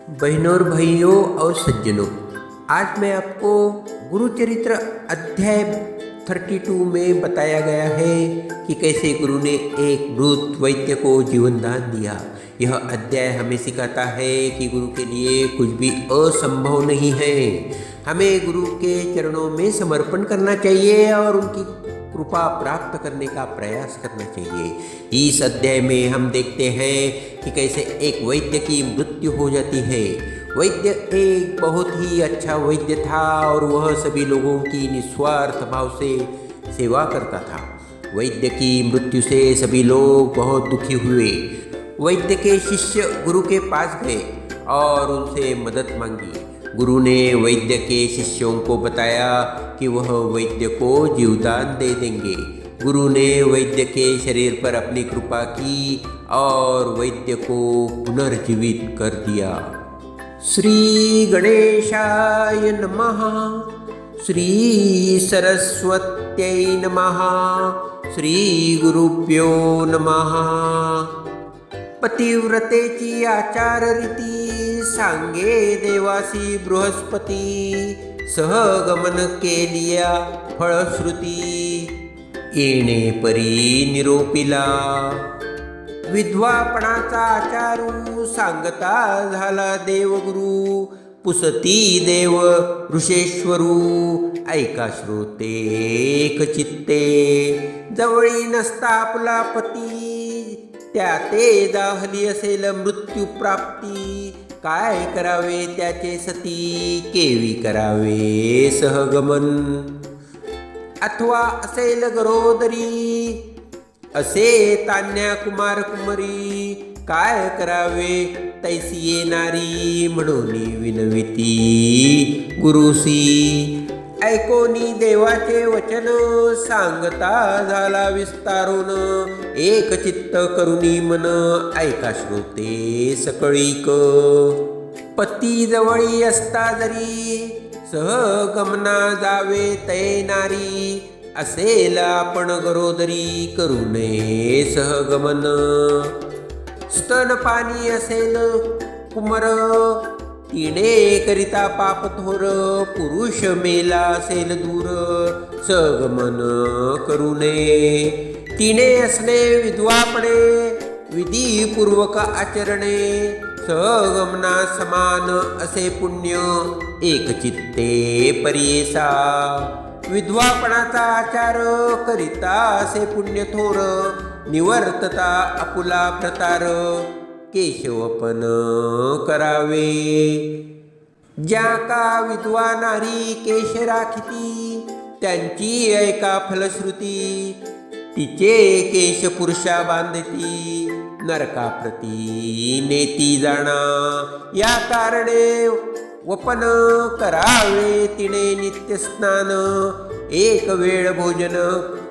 बहनों और भाइयों और सज्जनों, आज मैं आपको गुरुचरित्र अध्याय 32 में बताया गया है कि कैसे गुरु ने एक वृद्ध वैद्य को जीवन दान दिया। यह अध्याय हमें सिखाता है कि गुरु के लिए कुछ भी असंभव नहीं है। हमें गुरु के चरणों में समर्पण करना चाहिए और उनकी कृपा प्राप्त करने का प्रयास करना चाहिए। इस अध्याय में हम देखते हैं कि कैसे एक वैद्य की मृत्यु हो जाती है। वैद्य एक बहुत ही अच्छा वैद्य था और वह सभी लोगों की निस्वार्थ भाव से सेवा करता था। वैद्य की मृत्यु से सभी लोग बहुत दुखी हुए। वैद्य के शिष्य गुरु के पास गए और उनसे मदद मांगी। गुरु ने वैद्य के शिष्यों को बताया कि वह वैद्य को जीवदान दे देंगे। गुरु ने वैद्य के शरीर पर अपनी कृपा की और वैद्य को पुनर्जीवित कर दिया। श्री गणेशाय नमः। श्री सरस्वत्यै नमः। श्री गुरुभ्यो नमः। पतिव्रतेची आचार रीती सांगे देवासी बृहस्पती, सहगमन केलिया फळश्रुती, येणे परी निरोपिला. विधवापणाचा आचारू सांगता झाला देवगुरु, पुसती देव ऋषेश्वरू, ऐका श्रोते एक चित्ते. जवळी नसता आपला पती, त्या ते दाहली असेल मृत्यू प्राप्ती. काय करावे त्याचे सती, केवी करावे सहगमन. अथवा असेल गरोदरी, असे तान्या कुमार कुमारी. काय करावे तैसी येणारी, म्हणून विनविती गुरुसी. ऐकोनी देवाचे वचन, सांगता झाला विस्तारून. एक चित्त करुणी मन, ऐका श्रोते सकळीक. पती जवळी असता जरी, सहगमना जावे तै नारी. असेल आपण गरोदरी, करू नये सहगमन. स्तनपाणी असेल कुमर, तिने करिता पाप थोर. पुरुष मेला असेल दूर, सहगमन करू नये. तिने असणे विधवापणे, विधीपूर्वक आचरणे. सहगमना समान असे पुण्य, एक चित्ते परियेसा. विधवापणाचा आचार करिता असे पुण्य थोर. निवर्तता आपुला प्रतार, केशवपन करावे. ज्या का विधवा नारी केश राखिती, त्यांची ऐका फलश्रुती. तिचे केश पुरुषा बांधती, नरकाप्रती नेती जाणा. या कारणे वपन करावे तिने नित्य स्नान. एक वेळ भोजन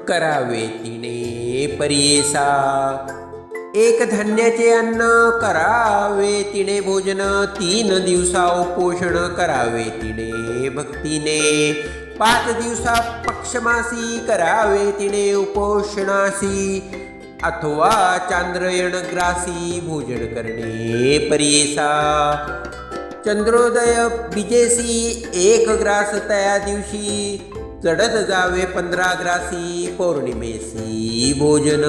करावे तिने परियेसा. एक धान्याचे अन्न करावे तिने भोजन. 3 दिवसा उपोषण करावे तिने भक्तीने. 5 दिवसा पक्षमासी करावे तिने उपोषणासी. अथवा चांद्रयण ग्रासी भोजन करणे परियेसा. चंद्रोदय बीजेसी 1 ग्रास त्या दिवशी. चढत जावे 15 ग्रासी पौर्णिमेसी भोजन.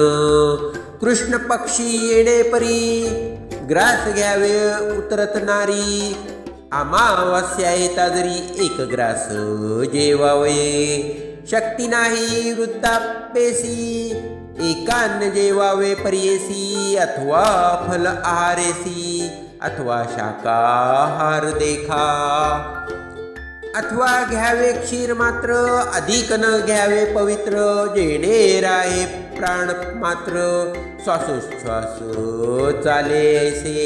कृष्ण पक्षी येणे परी, ग्रास घ्यावे उतरत नारी. अमावास्या येता जरी 1 ग्रास जेवावे. शक्ती नाही वृद्धापेसी, एकान्न जेवावे परियेसी. अथवा फल आहारेसी, अथवा शाकाहार देखा. अथवा घ्यावे क्षीर मात्र, अधिक न घ्यावे पवित्र. जेणे राहे प्राण मात्र, श्वासोच्छ्वास चाले ऐसे.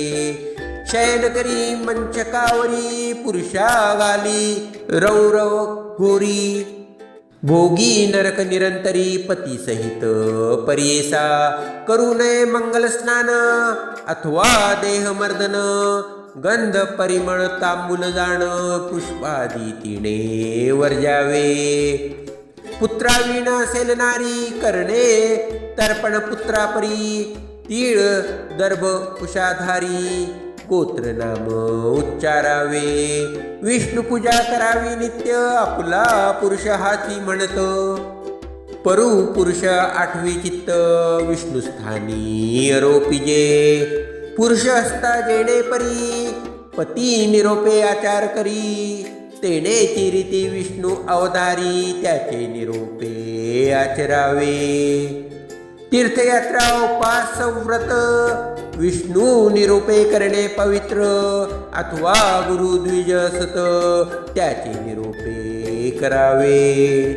शयन करी मंचकावरी, पुरुषा घाली रौरव घोरी. भोगी नरक निरंतरी, पती सहित परियेसा. करू नये मंगल स्नान, अथवा देह मर्दन. गंध परिमळ तांबूल जाण, पुष्पादी तिने वर्जावे. पुत्राविना असेल नारी, करणे तर्पण पुत्रापरी. तीळ दर्भ कुशाधारी, गोत्र नाम उच्चारावे, विष्णू पूजा करावी नित्य, आपला पुरुष हाची म्हणत. परू पुरुष आठवी चित्त, विष्णू स्थानी आरोपिजे, पुरुष असता जेणे परी, पती निरोपे आचार करी, तेनेची रीती विष्णू अवतारी, त्याचे निरोपे आचरावे. तीर्थयात्रा उपास व्रत, विष्णू निरोपे करणे पवित्र, अथवा गुरु द्विज सत, त्याचे निरोपे करावे.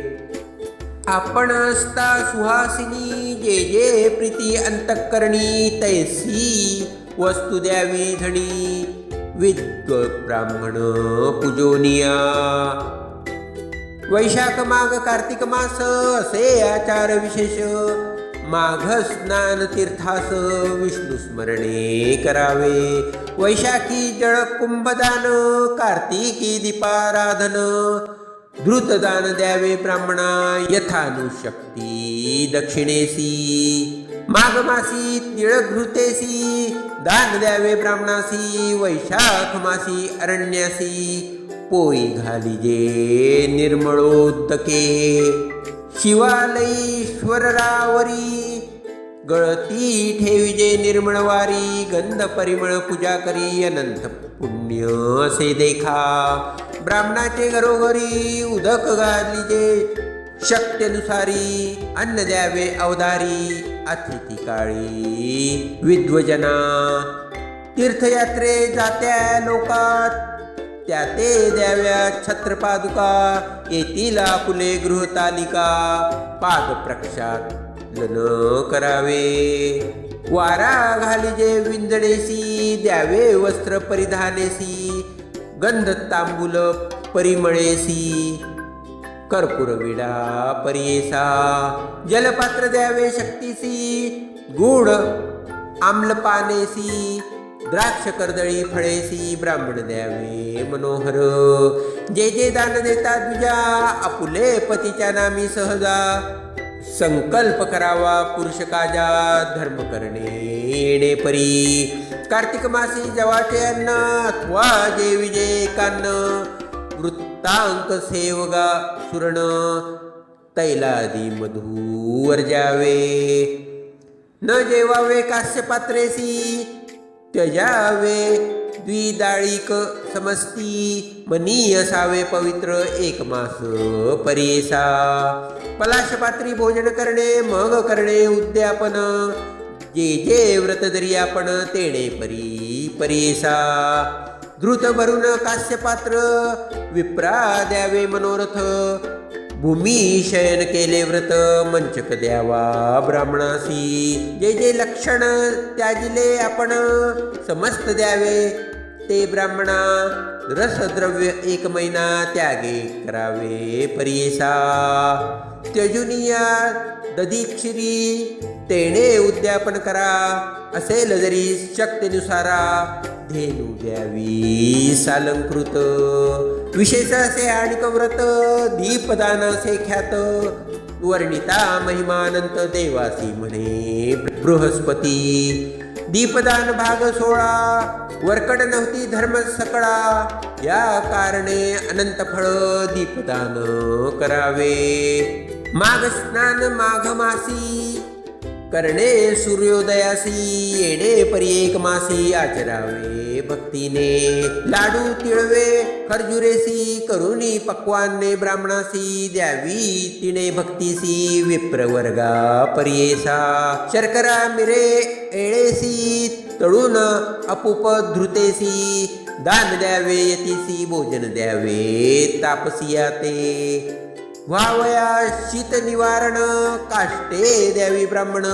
आपण असता सुहासिनी, जे जे प्रीती अंतःकरणी, तैसी वस्तू द्यावी धणी, विद्व ब्राह्मण पूजोनिया. वैशाख माघ कार्तिक मास, असे आचार विशेष, माघ स्नान तीर्थास, विष्णू स्मरणे करावे. वैशाखी जळ कुंभदान, कार्तिकी दीपाराधन, धृतदान द्यावे ब्राह्मणा, यथानुशक्ती दक्षिणेसी. माघ मासी तिळघृतेसी, दान द्यावे ब्राह्मणासी, वैशाख मासी अरण्यासी, पोळी घालिजे निर्मळोदके. शिवालयीश्वरावरी, गळती ठेविजे निर्मळवारी, गंध परिमळ पूजा करी, अनंत पुण्य असे देखा. ब्राह्मणाचे घरोघरी उदक घालिजे, शक्त्यनुसारी अन्न द्यावे अवधारी, अतिथी काळी विद्वजना. तीर्थयात्रे जात्या लोकात, त्या ते द्याव्या छत्रपादुका, येतील आपुले गृहतालिका, पाद प्रक्षालन करावे. वारा घालिजे विंजणेसी, द्यावे वस्त्र परिधानेसी, गंध तांबूल परिमळेसी, कर्पूर विडा परियेसा. जलपात्र द्यावे शक्तीसी, गुड आम्लपानेसी, द्राक्ष कर्दळी फळेसी, ब्राह्मण द्यावे मनोहर. जे जे दान देता द्विजा, आपुले पतीच्या नामी सहजा, संकल्प करावा पुरुष काजा, धर्म करणे येणे परी. कार्तिक मासी जवाचे अन्न, अथवा जे विजय कान्न, वृत्तांक सेवगा सुरण, तैलादी मधू वर्जावे. न जेवावे कास्य पात्रेसी, त्यजावे द्विदाळिक समस्ती, मनी असावे पवित्र एक मास परियेसा. पलाशपात्री भोजन करणे, मग करणे उद्यापन, जे जे व्रत धरी आपण, तेणे परी परियेसा. धृत भरून कास्य पात्र, विप्रा द्यावे मनोरथ, भूमी शयन केले व्रत, मंचक द्यावा ब्राह्मणासी. जे जे लक्षण त्याजिले आपण, समस्त द्यावे ते ब्राह्मणा. रसद्रव्य एक महिना त्यागे करावे परियेसा. त्यजुनिया दधीक्षिरी, तेणे उद्यापन करा, असेल जरी शक्तीनुसारा, धेनू द्यावी सालंकृत. विशेष असे आणिक व्रत, दीपदान असे ख्यात, वर्णिता महिमानंत देवासी म्हणे बृहस्पती. दीपदान भाग 16, वरकड नव्हती धर्म सकळा, या कारणे अनंत फळ दीपदान करावे. माघ स्नान माघ मासी, करणे सूर्योदयासी, येणे परी एक मासी आचरावे भक्तीने. लाडू तिळवे खर्जुरेसी, करुणी पक्वाने ब्राह्मणासी, द्यावी तिने भक्तीसी, विप्रवर्गा परियेसा. शर्करा मिरे एळेसी, तळून अपूप धृतेसी, दान द्यावे यतीसी, भोजन द्यावे तापसिया ते. व्हावया शीत निवारण, काष्टे द्यावी ब्राह्मण,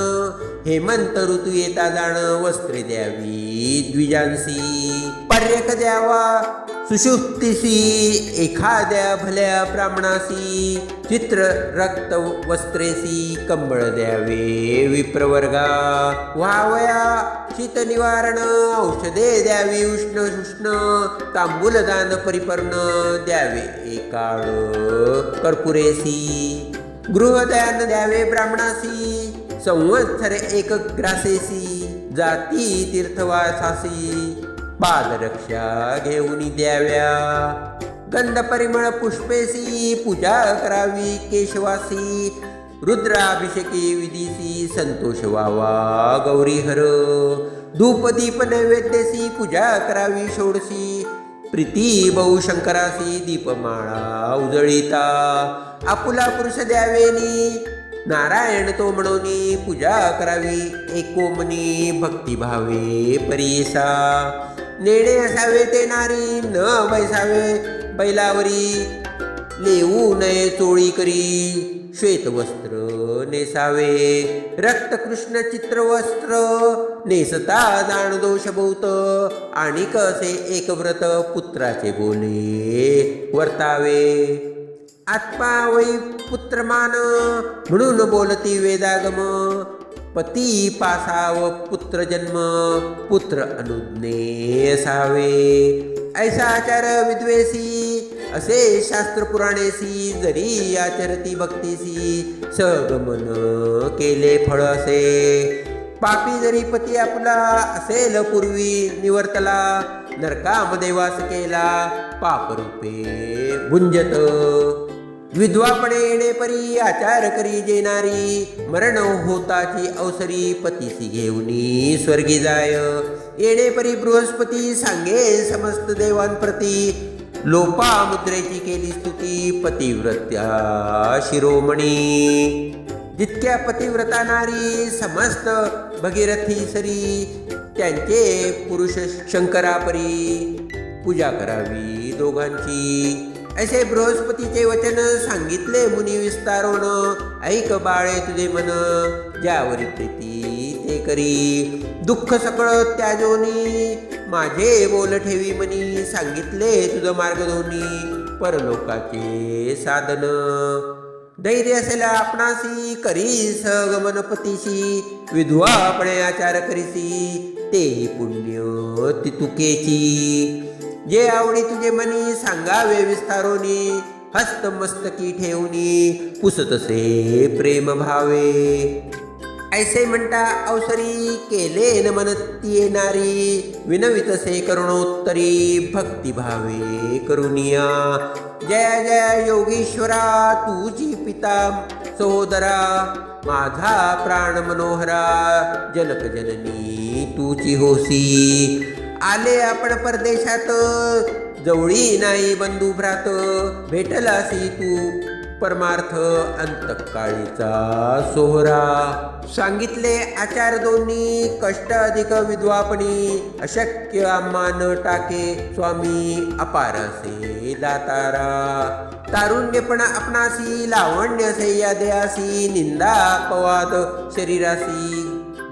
हेमंत ऋतू येता जाण, वस्त्रे द्यावी द्विजांसी. पर्यक द्यावा सुषुप्तीसी, एखाद्या भल्या ब्राह्मणासी, चित्र रक्त वस्त्रेसी, कंबळ द्यावे विप्रवर्गा. व्हावया शीत निवारण, औषधे द्यावी उष्ण शुष्ण, तांबूलदान परिपूर्ण द्यावे एकाळ कर्पुरेसी. गृहदान द्यावे ब्राह्मणासी, संवत्सर एक ग्रासेसी, जाती तीर्थवासासी, पादरक्षा घेऊन द्याव्या. गंध परिमळ पुष्पेसी पूजा करावी केशवासी. रुद्राभिषेकी विधीसी संतोष व्हावा गौरीहर. धूप दीप नैवेद्यसी पूजा करावी षोडशी. प्रीती बहु शंकरासी दीपमाळा उजळीता. आपुला पुरुष द्यावेनी नारायण तो म्हणोनी पूजा करावी एकोमनी. भक्तिभावे परिसा नेणे असावे ते नारी न बैसावे बैलावरी. लेऊ नये चोळी करी श्वेत वस्त्र नेसावे. रक्त कृष्ण चित्र वस्त्र नेसता जाण दोष बहुत. आणि कसे एक व्रत पुत्राचे बोले वर्तावे. आत्मा वै पुत्रमान म्हणून बोलती वेदागम. पती पासाव पुत्र जन्म पुत्र अनुज्ञे असावे. ऐसा आचार विद्वेसी असे शास्त्र पुराणेसी. जरी आचरती भक्तीसी सगमन केले फळ असे. पापी जरी पती आपला असेल पूर्वी निवर्तला. नरकामध्ये वास केला पाप रूपे भुंजत. विधवापणे येणे परी आचार करी जेनारी. मरण होताची अवसरी पतीसी घेऊनी स्वर्गी जाय. येणे परी बृहस्पती सांगे समस्त देवांप्रती. लोपामुद्रेची केली स्तुती पतिव्रत्या शिरोमणी. जितक्या पतिव्रता नारी समस्त भगीरथी सरी. त्यांचे पुरुष शंकरापरी पूजा करावी दोघांची. असे बृहस्पतीचे वचन सांगितले मुनी विस्तारोन. ऐक बाळे तुझे मन ज्यावरी प्रीती ते करी. दुःख सकळ त्याजोनी माझे बोल ठेवी मनी. सांगितले तुझ मार्ग दोन्ही परलोकाचे साधन. धैर्य असेल आपणासी करी सगमन पतीशी. विधवापणे आचार करीसी तेही पुण्य तितुकेची. जे आवडी तुझे मनी सांगावे विस्तारोनी. हस्त मस्तकी ठेवणी पुसतसे प्रेम भावे. ऐसे म्हणता अवसरी केले न म्हणती येणारी. विनवितसे करुणोत्तरी भक्तिभावे करुनिया. जय जय योगीश्वरा तुझी पिता सहोदरा. माझा प्राण मनोहरा जनक जननी तुझी होसी. आले आपण परदेशात जवळी नाही बंधू भ्रात. भेटलासी तू परमार्थ अंतकाळीचा सोहरा. सांगितले आचार दोन्ही कष्ट अधिक विद्वापणी. अशक्य आम्हा न टाके स्वामी अपार असे दातारा. तारुण्यपण आपणासी लावण्य सह्या दयासी. निंदा अपवाद शरीरासी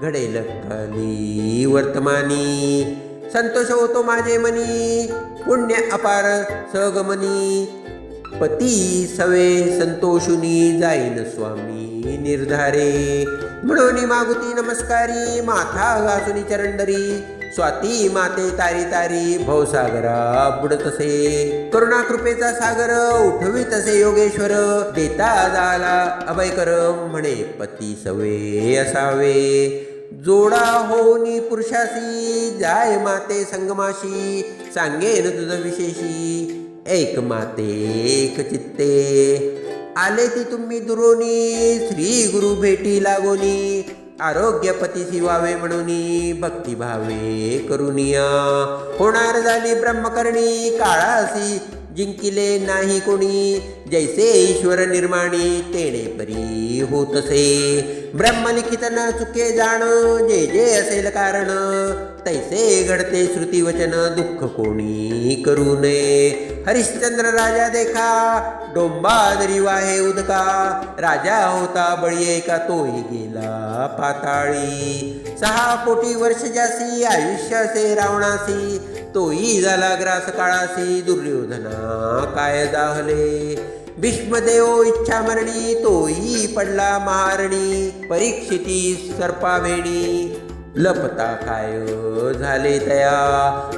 घडेल खाली वर्तमानी. संतोष होतो माझे मनी पुण्य अपार सगमनी. पती सवे संतोषुनी जाईन स्वामी निर्धारे. म्हणून मागुती नमस्कारी माथा घासुनी चरंडरी. स्वाती माते तारी तारी भवसागरा बुडतसे. करुणा कृपेचा सागर उठवितसे योगेश्वर. देता झाला अभयकर म्हणे पती सवे असावे. जोडा होनी पुरुषासी जाय माते संगमाशी. सांगेन तुझ विशेषी एक माते एक चित्ते. आले ती तुम्ही दुरोनी श्री गुरु भेटी लागोनी. आरोग्य पतीसी व्हावे म्हणून भक्तिभावे करुनिया. होणार झाली ब्रह्मकरणी काळासी जिंकिले नाही कोणी. जैसे ईश्वर निर्माणी तेणे परी होतसे. ब्रह्मलिखित न चुके जाण जे जे असेल कारण. तैसे घडते श्रुती वचन दुःख कोणी करू नये. हरिश्चंद्र राजा देखा डोंबा दरी वाहे उदका. राजा होता बळी एका तोही गेला पाताळी. 6 कोटी वर्ष जासी आयुष्य असे रावणासी. तोही झाला ग्रास काळासी. दुर्योधना काय जाहले. भीष्मदेव इच्छा मरणी तोही पडला महारणी. परीक्षिती सर्पाभेणी लपता काय झाले तया.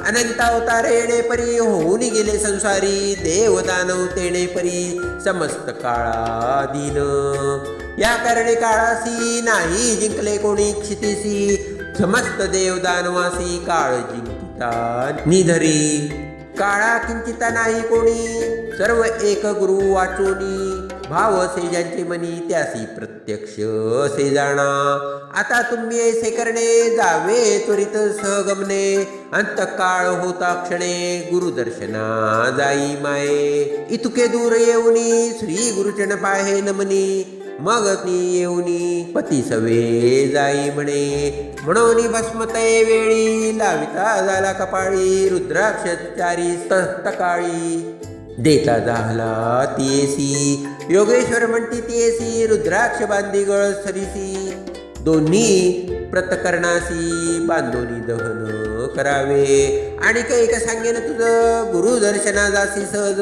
अनंत अवतार येणे परी होऊन गेले संसारी. देव दानव तेणे परी समस्त काळाधीन. या कारणे काळासी नाही जिंकले कोणी क्षितीसी. समस्त देव दानवासी काळ जिंकू ममता निधरी. काळा किंचिता नाही कोणी, सर्व एक गुरु वाचोनी. भाव असे ज्यांचे मनी, त्यासी प्रत्यक्ष असे जाणा. आता तुम्ही ऐसे करणे, जावे त्वरित सहगमने. अंतकाळ होता क्षणे, गुरुदर्शना जाई माये. इतके दूर येऊनी, श्री गुरुचरण पाहे नमनी. मग ती येऊनी पती सवे जाई म्हणे. म्हणून भस्मतये वेळी, लाविता झाला कपाळी. रुद्राक्ष चारी तकाळी, देता झाला तियेसी. योगेश्वर म्हणती तियेसी, रुद्राक्ष बांधी गळ सरीसी. दोन्ही प्रतकरणासी, बांधोनी दहन करावे. आणि कैक सांगेन तुझं, गुरुदर्शना जासी सहज.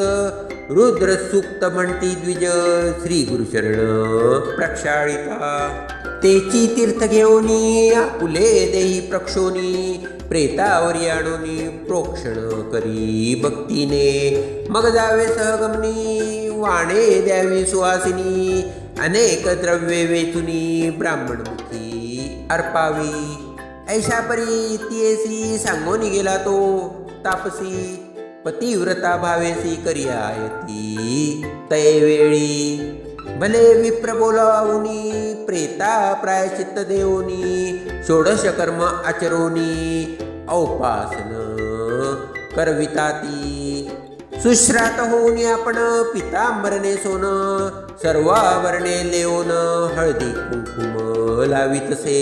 रुद्र सूक्त म्हणती द्विज, श्री गुरुचरण प्रक्षाळिता. तेची तीर्थ घेऊनी, आपुले देही प्रक्षोनी. प्रेतावरी आणोनी, प्रोक्षण करी भक्तीने. मग जावे सहगमनी, वाणे द्यावी सुवासिनी. अनेक द्रव्ये वेचुनी, ब्राह्मणमुखी अर्पावी. ऐशा परी तियेसी, सांगोनी गेला तो तापसी. पतिव्रता भावेसी करियायती तये वेळी. भले विप्र बोलावुनी, प्रेता प्रायश्चित्त देवोनी. षोडश कर्म आचरोनी, औपासन करविताती. सुश्रात होऊनी आपण, पितांबरने सोन. सर्वावरणे लेवोन, हळदी कुंकुम लावितसे.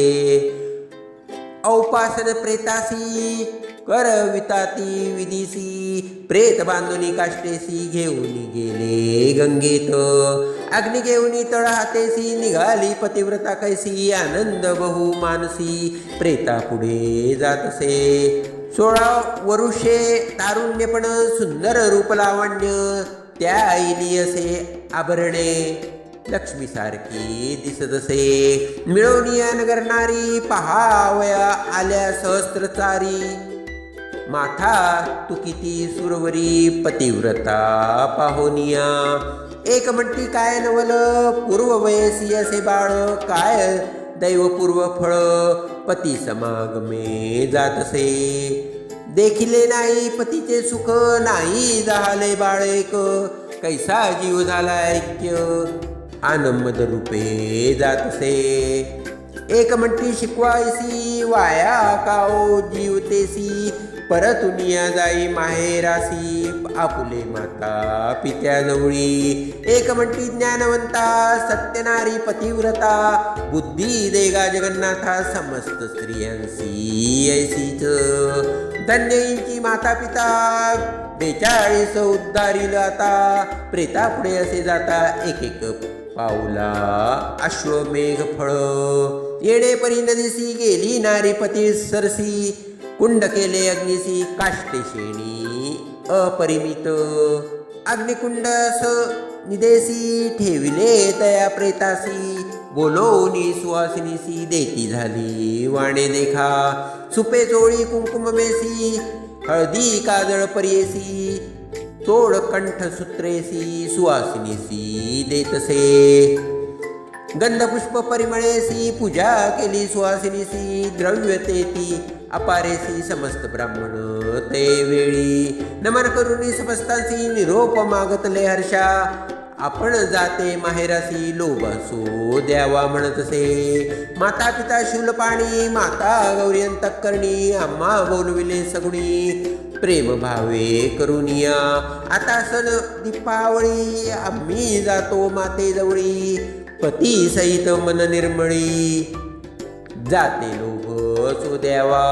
औपासन प्रेतासी, करविताती विधीसी. प्रेत बांधुनी काष्टेसी, घेऊनी गेले गंगेत. अग्नी घेऊनी तळ हातेसी, निघाली पतिव्रता कैसी. आनंद बहु मानसी, प्रेता पुढे जातसे. 16 वरुषे तारुण्यपण, सुंदर रूप लावण्य. त्या आईली असे आभरणे, लक्ष्मी सारखी दिसतसे. मिळवनिया नगर नारी, पहावया आल्या सहस्त्रचारी. माथा तू किती सुरवरी, पतिव्रता पाहोनिया. एक म्हणती काय नवल, पूर्व वयसी असे बाळ. काय दैवपूर्व फळ, पती समागमे जातसे. देखिले नाही पतीचे सुख, नाही झाले बाळ एक. कैसा जीव झाला ऐक्य, आनंद रूपे जातसे. एक म्हणती शिकवायसी, वाया काओ जीवतेसी. परतुनिया जाई माहेरासी, आपुले माता पित्याजवळी. एक म्हणती ज्ञानवंता, सत्यनारी पतिव्रता. बुद्धी देगा जगन्नाथा, समस्त स्त्रियांसी ऐसीच. धन्यईंची माता पिता, 42 उद्धारील आता. प्रेता पुढे असे जाता, एक एक पाऊला अश्वमेघ फळ. येणे परी नदीसी, गेली नारी पती सरसी. कुंड केले अग्निसी, काष्टे शेणी अपरिमित. अग्निकुंड निदेसी, ठेविले तया प्रेतासी. बोलोनी सुवासिनीसी, देती झाली वाणे देखा. सुपे चोळी कुंकुम बेसी, हळदी काजळ परियेसी. तोड कंठ सूत्रेसी, सुवासिनीसी देतसे. गंधपुष्प परिमळेसी, पूजा केली सुवासिनीसी. द्रव्य तेती अपारेसी, समस्त ब्राह्मण ते वेळी. नमन करुनी समस्तांसी, निरोप मागतले हर्षा. आपण जाते माहेरासी, लोभासो द्यावा म्हणतसे. माता पिता शूलपाणी, माता गौरी अंतःकरणी. आम्हा बोलविले सगुणी, प्रेम भावे करुनिया. आता सण दीपावळी, आम्ही जातो माते जवळी. पती सहित मन निर्मळी, जाते लोभ सो द्यावा.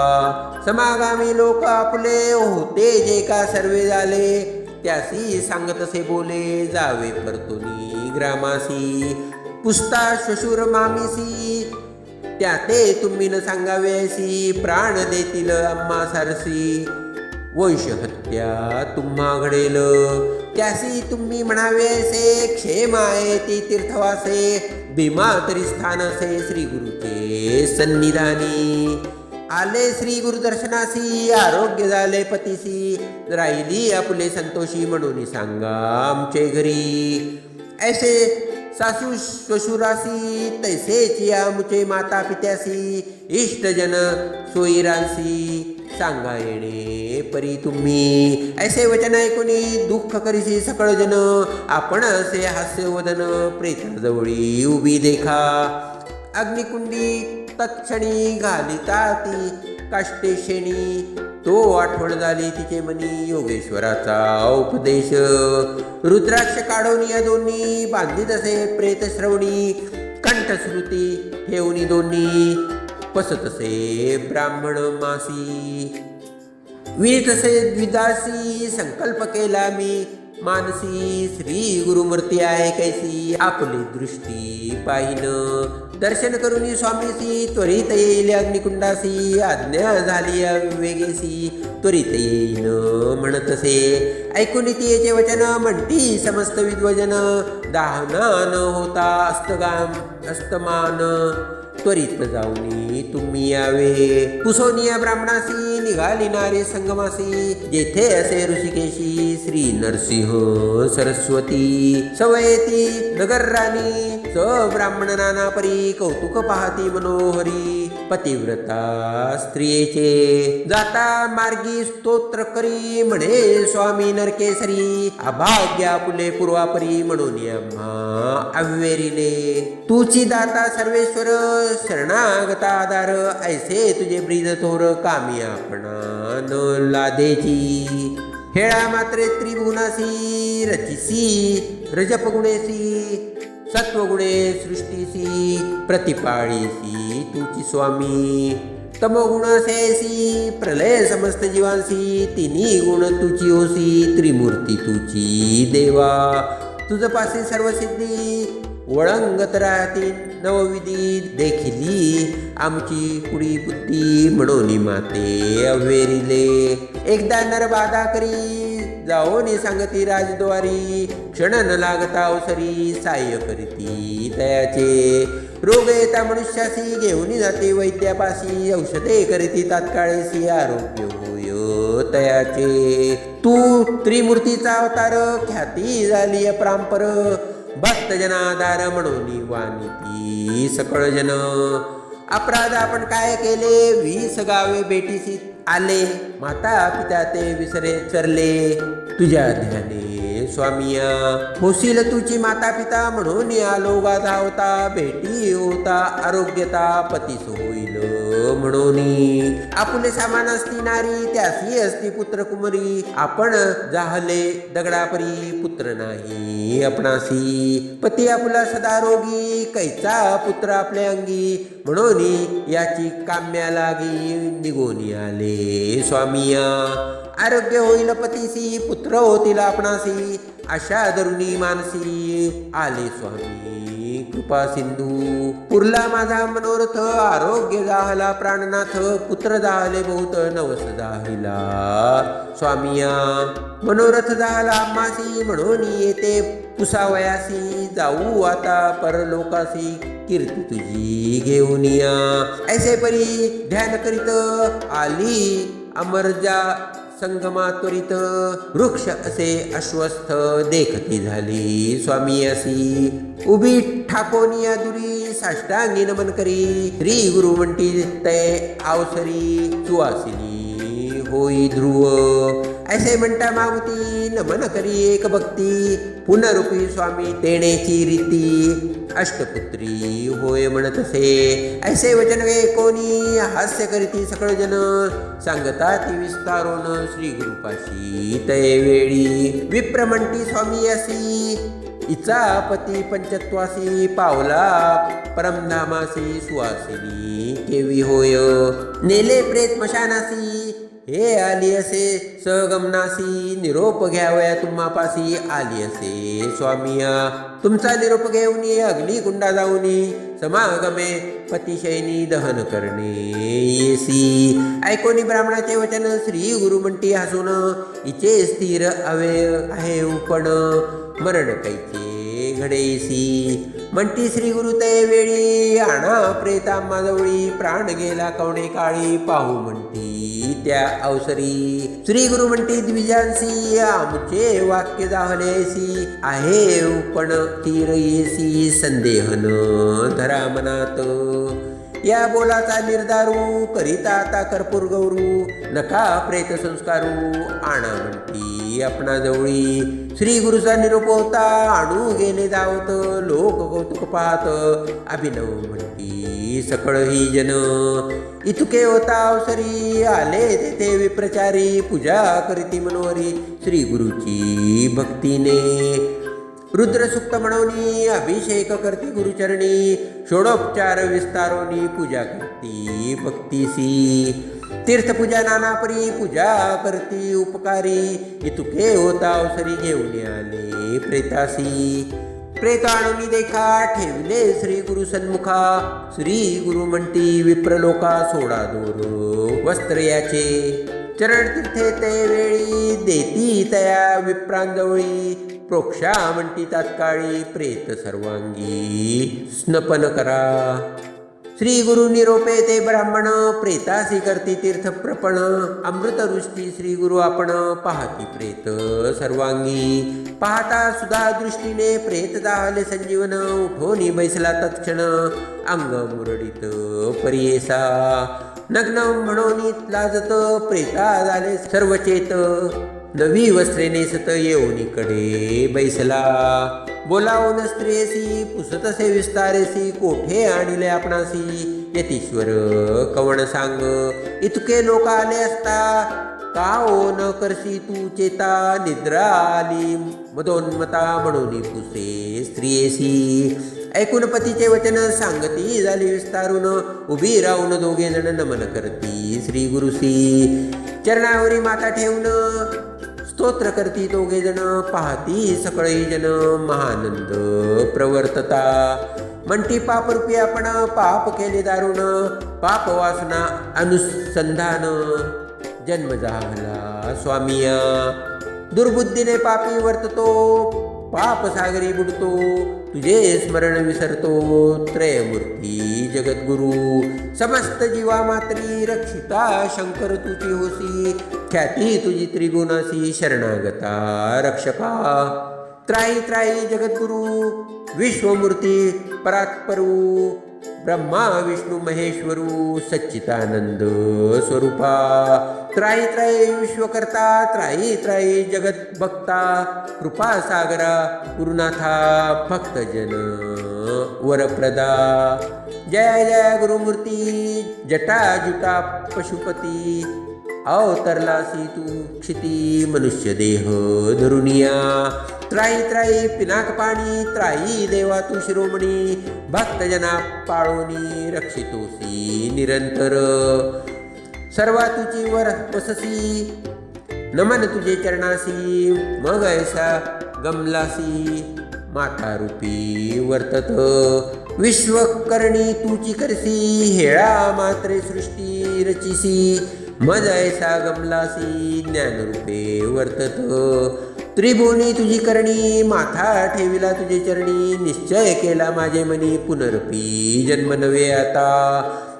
समागामी लोक आपले, होते जे का सर्वे झाले. त्यासी सांगतसे बोले, जावे परतुनी ग्रामासी. पुसता श्वशुर मामीसी, त्या ते तुम्ही न सांगावेसी. प्राण देतील आम्हा सारसी, वंशहत्या तुम्हा घडेल. त्यासी तुम्ही म्हणावेसे, क्षेम आहे ती तीर्थवासे. भीमा तरी स्थान असे, श्री गुरुचे सन्निधानी. आले श्री गुरुदर्शनासी, आरोग्य झाले पतीसी. राहिली आपुले संतोषी, म्हणून सांगा आमचे घरी. ऐसे सासू श्वशुरासी, तैसेच आमचे माता पित्यासी. इष्टजन सोयीरांसी, सांगा येणे परी तुम्ही. ऐसे वचन ऐकुनी दुःख करीसी सकळ जन, आपण असे हास्यवदन प्रेताजवळी उभी देखा. अग्निकुंडी तत्क्षणी घालिता ती काष्टेशेणी, तो आठवण झाली तिचे मनी योगेश्वराचा उपदेश. रुद्राक्ष काढून या दोन्ही बांधित असे प्रेत श्रवणी, कंठश्रुती ठेवणी दोन्ही पसतसे ब्राह्मण मासी. विनितसे द्विदासी संकल्प केला मी मानसी, श्री गुरुमूर्ती आहे कैसी आपली दृष्टी पाहिन. दर्शन करून स्वामीसी त्वरित येईल अग्निकुंडासी, आज्ञा झाली वेगेसी त्वरित येईन म्हणतसे. ऐकून तिचे वचन म्हणती समस्त विद्वजन, दाहना न होता अस्तमान त्वरित जाऊनी तुम्ही यावे. कुसोनिया ब्राह्मणासी निघाली नारी संगमासी, जेथे असे ऋषिकेशी श्री नरसिंह सरस्वती. सवयती नगर राणी स ब्राह्मण नाना परी, कौतुक पाहती मनोहरी पतिव्रता स्त्रियेचे. जाता मार्गी स्तोत्र करी म्हणे स्वामी नरकेसरी, अभाग्या फुले पूर्वापरी म्हणून आम्हा अव्हेरिले. तुची दाता सर्वेश्वर शरणागता आधार, ऐसे तुझे ब्रीद थोर कामी आपणा न लादेची. हेळा मात्रे त्रिभुवनासी रचिसी रजपगुणेसी, सत्वगुणे सृष्टीसी प्रतिपाळीसी तुची स्वामी. तमोगुण सेसी प्रलय समस्त जीवांसी, तिन्ही गुण तुची होसी त्रिमूर्ती तुची देवा. तुझ पासी सर्व सिद्धी वळंगत राहती नवविधी, देखिली आमची कुडी बुद्धी म्हणून माते अव्हेरिले. एकदा नरबाधा करी जाओनी सांगती राजद्वारी, क्षण न लागता अवसरी साह्य करीती तयाचे. रोग येता मनुष्यासी घेऊन जाते वैद्यापाशी, औषधे करीती तात्काळीसी आरोग्य होय तयाचे. तू त्रिमूर्तीचा अवतार ख्याती झाली अपरांपर, भक्त जनाधार म्हणून वानिती सकळ जन. अपराध आपण काय केले 20 गावे भेटीसी आले, माता पिता ते विसरे चरले तुझ्या ध्याने स्वामिया. होशील तुझी माता पिता म्हणून आलो गाधा होता, भेटी होता आरोग्यता पतीस होईल म्हणून. आपुले सामान असती नारी त्यासी असती पुत्र कुमरी, आपण जाहले दगडापरी पुत्र नाही आपणासी. पती आपुला सदा रोगी कैचा पुत्र आपल्या अंगी, म्हणून याची काम्या लागी निघून आले स्वामिया. आरोग्य होईल पतीसी पुत्र होतील आपणासी, अशा धरुणी मानसी आले स्वामी कृपा सिंधू. पुरला माझा मनोरथ आरोग्य जाहला प्राणनाथ, पुत्र जाहले बहुत नवस जाहिला स्वामिया. मनोरथ जाहला आम्हासी म्हणून येते पुसावयासी, जाऊ आता परलोकासी कीर्ती तुझी घेऊन या. ऐसे परी ध्यान करीत आली अमरजा संगमा त्वरित, वृक्ष असे अश्वस्थ देखती झाली स्वामी असी. उभी ठाकोनिया दुरी साष्टांगी नमन करी, श्री गुरु म्हणती तय अवसरी सुवासिनी होई ध्रुव. ऐसे म्हणता मागुती नमन करी एक भक्ती, पुनरुपी स्वामी तेणेची रीती अष्टपुत्री होय म्हणतसे. ऐसे वचन गे कोणी हास्य करीती सकळ जन, सांगता ती विस्तारोन श्री गुरुपाशी तय वेळी. विप्र म्हणती स्वामी असी इचा पती पंचत्वासी, पावला परमधामासी सुवासिनी केवी होय. नेले प्रेत मशानासी हे आली असे सगमनासी, निरोप घ्यावया तुम्हापासी आली असे स्वामिया. तुमचा निरोप घेऊन अग्निकुंडा जाऊनी, समागमे पतिशयनी दहन करणे येसी. ऐकोनी ब्राह्मणाचे वचन श्री गुरु म्हणती हसून, इचे स्थिर अवे आहे उपण मरण कैचे घडेसी. म्हणती श्री गुरु ते वेळी आणा प्रेता माझवळी, प्राण गेला कवणे काळी पाहू म्हणती त्या अवसरी. श्री गुरु म्हणती द्विजांसी आमचे वाक्य जाहलेसी, आहे पण तीर येसी संदेहन धरा मनात. या बोलाचा निर्धारू करिता आता कर्पूर गौरू नका प्रेत संस्कारू आणा म्हणती आपणा जवळी. श्री गुरुचा निरोप होता आणू गेले धावत लोक कौतुक पाहत अभिनव म्हणती सकळ ही जन. इतुके होता अवसरी आले तेथे विप्रचारी पूजा करीती मनोहरी श्री गुरुची भक्तीने. रुद्रसुक्त म्हणूनी अभिषेक करती गुरुचरणी षोडोपचार विस्तारोनी पूजा करती भक्तीसी. तीर्थपूजा नानापरी पूजा करती उपकारी इतुके होता अवसरी घेऊन आले प्रेतासी. प्रेत आणून देखा ठेवले श्री गुरु सन्मुखा श्री गुरु म्हणती विप्रलोका सोडा दोर वस्त्र याचे. चरण तीर्थे ते वेळी देती तया विप्रांजवळी प्रोक्षा म्हणती तात्काळी प्रेत सर्वांगी स्नपन करा. श्री गुरु निरोपे ते ब्राह्मण प्रेतासी करती तीर्थप्रपण अमृतवृष्टी श्री गुरु आपण पाहती प्रेत सर्वांगी. पाहता सुधा दृष्टीने प्रेत जाहले संजीवन उठोनी बैसला तत्क्षण अंग मुरडित परियेसा. नग्न म्हणून लाजत प्रेता झाले सर्वचेत नवी वस्त्रे नेसत येऊनीकडे बैसला. बोलावून स्त्रियसी पुसतसे विस्तारेसी कोठे आणले आपणासी यतीश्वर कवण सांग. इतके लोक आले असता का ओ न करशी तू चेता निद्रा आली मदोन्मता म्हणून पुसे स्त्रियेसी. ऐकून पतीचे वचन सांगती झाली विस्तारून उभी राहून दोघे जण नमन करती श्री गुरुसी. चरणावरी माता ठेवून स्तोत्र करती दोघे जण पाहती सकळही जन महानंद प्रवर्तता. म्हणती पापरूपी आपण पाप केले दारुण पाप वासना अनुसंधान जन्म झाला स्वामिया. दुर्बुद्धीने पापी वर्ततो पाप सागरी बुडतो तुझे स्मरण विसरतो त्रयमूर्ती जगद्गुरु. समस्त जीवा मात्री रक्षिता शंकर तुझी होसी ख्याती तुझी त्रिगुणासी शरणागता रक्षका. त्राई त्राई जगद्गुरु विश्वमूर्ती परात्परू ब्रह्मा विष्णू महेश्वरू सच्चिदानंद स्वरूपा. त्राई त्राई विश्वकर्ता त्राई त्राई जगत भक्ता कृपा सागरा गुरुनाथा भक्तजन वरप्रदा. जय जय गुरुमूर्ती जटा जुटा पशुपती अवतरलासी तू क्षिती मनुष्य देह धरुनिया. त्राई त्राई पिनाक पाणी त्राई देवा तू शिरोमणी भक्तजना पाळोनी रक्षितोसी निरंतर. सर्वा तुझी वर वससी नमन तुझे चरणासी मग ऐसा गमलासी माता रूपी वर्तत. विश्वकर्णी तुची करसी हेळा मात्रे सृष्टी रचिसी मज ऐसा गमलासी ज्ञानरूपे वर्तत. त्रिभुवनी तुझी करणी माथा ठेविला तुझे चरणी निश्चय केला माझे मनी पुनरपी जन्म नवे आता.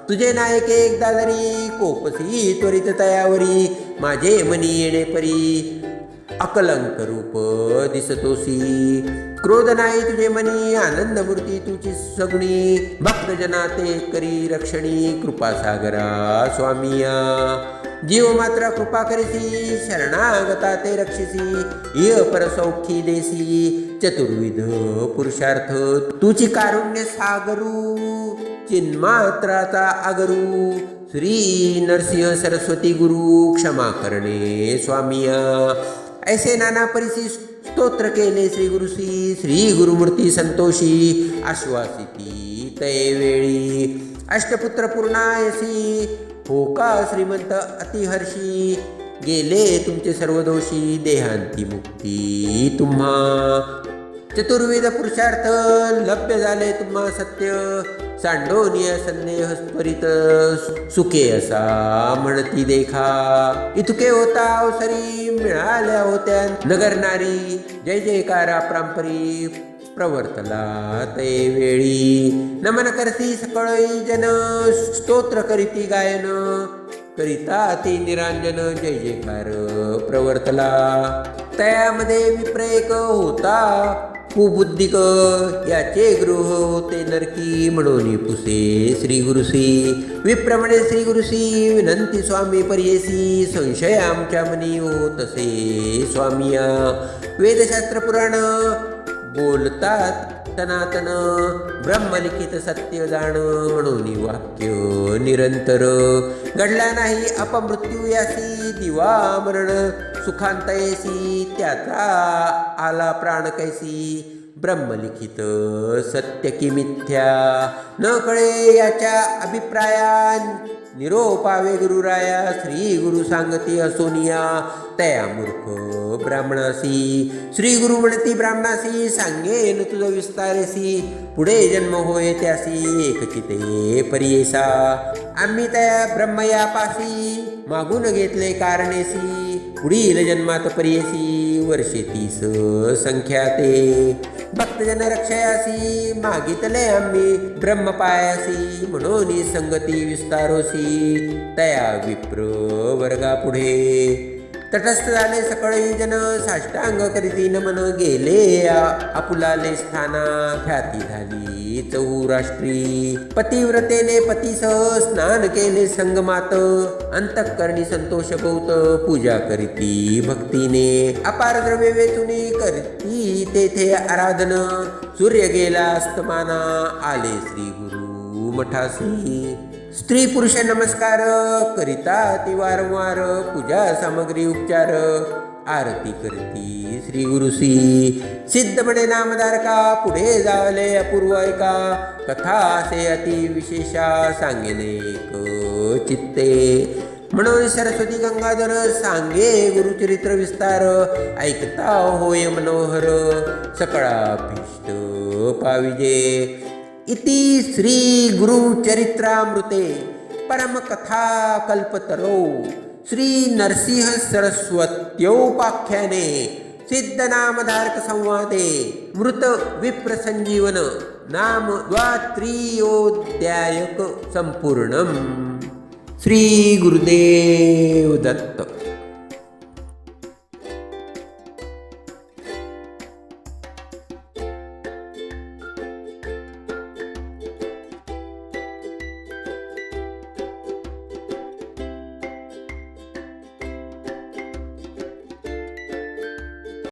तुझे नायक एकदा जरी कोपसी त्वरित तयावरी माझे मनी येणे परी अकलंक रूप दिसतोसी. क्रोध नाही तुझे मनी आनंद मूर्ती तुझी सगुणी भक्तजना ते करी रक्षणी कृपा सागरा स्वामिया. जीव मात्र कृपा करीसी शरणागता ते रक्षिसी इह परसौखी देसी चतुर्विध पुरुषार्थ तुझी कारुण्य सागरू चिन्मात्राचा आगरू. श्री नरसिंह सरस्वती गुरु क्षमा करणे स्वामिया. ऐसे नाना परिसी स्तोत्र केले श्री गुरुसी श्री गुरुमूर्ती संतोषी आश्वासिती तैवेळी. अष्टपुत्र पूर्णायसी हो का श्रीमंत अतिहर्षी गेले तुमचे सर्व दोषी देहांती मुक्ती तुम्हा. चतुर्विध पुरुषार्थ लभ्य झाले तुम्हा सत्य सांडोनिय संदेह त्वरित सुखे असा म्हणती देखा. इतके होता अवसरी मिळाल्या होत्या नगर नारी जय जयकारा प्रांपरी प्रवर्तला ते वेळी. नमन करती सकळई जन स्तोत्र करीती गायन करिता ते निरांजन जय जयकार प्रवर्तला. तयामध्ये विप्रेक होता कुबुद्धिक याचे गृह होते नरकी म्हणून पुसे श्री गुरुसी विप्रमणे श्री गुरुसी विनंती स्वामी पर्येसी संशय आमच्या मनी होतसे स्वामिया वेदशास्त्र पुराण बोलतात तनातन ब्रह्मलिखित सत्य जाण म्हणून वाक्य निरंतर घडला नाही अपमृत्यू यासी दिवा मरण सुखांतयसी त्याचा आला प्राण कैसी ब्रह्मलिखित सत्य की मिथ्या न कळे याच्या अभिप्राया निरोपावे गुरुराया श्री गुरु सांगती असोनिया तया मूर्ख ब्राह्मणासी श्री गुरु म्हणती ब्राह्मणासी सांगेन तुझ विस्तारेसी पुढे जन्म होय त्यासी एकचिते परियेसा आम्ही त्या ब्रह्मयापासी मागून घेतले कारणेसी पुढील जन्मात परियेसी वर्षे 30 संख्या ते भक्तजन रक्षयासी मागितले आम्ही ब्रह्मपायासी म्हणून संगती विस्तारोसी तया विप्र वर्गा पुढे तटस्थ झाले सकळी जन साष्टांग करीती नमन गेले आपुलाले स्थाना ख्याती झाली चौराष्ट्री पतिव्रतेने पतीसह स्नान केले संगमात अंतःकरणी संतोष बहुत पूजा करीती भक्तीने अपार द्रव्य वेचुनी करती तेथे आराधन सूर्य गेला अस्तमाना आले श्री गुरु मठासी स्त्री पुरुष नमस्कार करिता ती वारंवार पूजा सामग्री उपचार आरती करती श्री गुरुसी सिद्ध बडे नामधारका पुढे जावले अपूर्व ऐका कथा असे अति विशेषा सांगेने एक चित्ते म्हणून सरस्वती गंगाधर सांगे गुरुचरित्र विस्तार ऐकता होय मनोहर सकळाभीष्ट पाविजे इति श्री गुरुचरित्रामृते परमकथा कल्पतरो श्री नरसिंह सरस्वत्योपाख्याने सिद्धनामधारक संवादे मृत विप्र संजीवन नाम द्वात्रियोध्यायक संपूर्णम। श्री गुरुदेव दत्त।